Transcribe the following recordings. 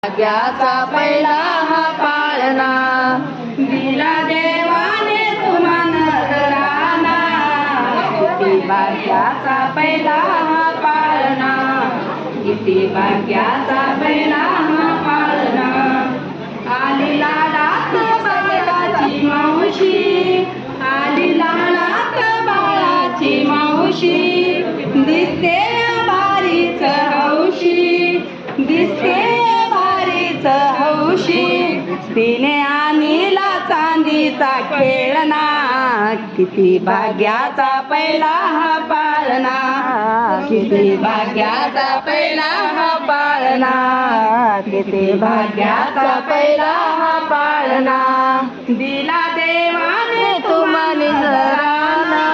भाग्याचा पहिला हा पाळणा दिला देवाने तुम्हाला नजराना। किती भाग्याचा पहिला हा पाळणा, किती भाग्याचा पहिला हा पाळणा। आली लाडात बाळाची मावशी, आली लाडात बाळाची मावशी। दिसते भारीच हौशी, दिसते भारीच हौशी। तिने आणला चांदीचा खेळणा, किती भाग्याचा पहिला हा पाळणा, किती भाग्याचा पहिला हा पाळणा, किती भाग्याचा पहिला हा पाळणा। दिला देवाने तुम्हाला नजराना,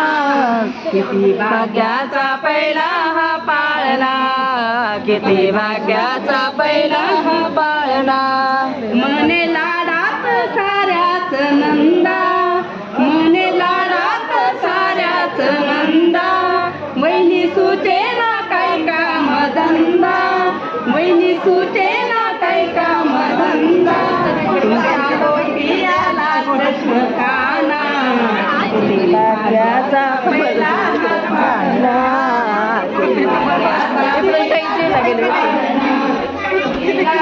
किती भाग्याचा पहिला हा पाळणा, किती भाग्याचा पहिला हा पाळणा। मने लाडात साऱ्याच नंदा, मने लाडात साऱ्याच नंदा। वहिनी सुचेना काही काम धंदा, वहिनी सुचेना काही काम धंदा। तुमच्या डोक्याला कृष्ण काना, किती भाग्याचा पहिला हा पाळणा, किती भाग्याचा पहिला हा पाळणा।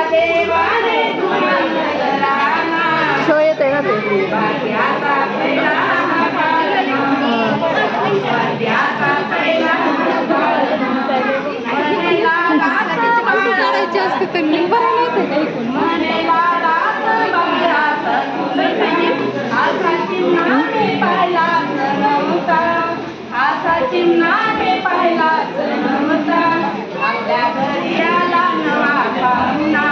देवाने तुम्हाला नजराना, किती भाग्याचा पहिला हा पाळणा, भाग्याचा पहिला हा पाळणा। मने लाडात बाळाचं असते तर मी मने लाडात बाळाचं असा चिन्हाने पाहिलाच नव्हता, असा चिन्हाने पाहिलाच नव्हता। आपल्या घरी आला नवा पाहुणा,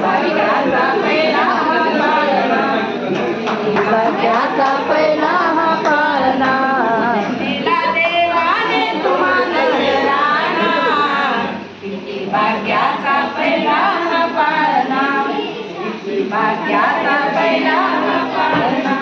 भाग्याचा पहिला हा पाळणा, भाग्याचा पहिला हा पाळणा। दिला देवाने तुम्हाला नजराना, किती भाग्याचा पहिला हा पाळणा, किती भाग्याचा पहिला हा पाळणा।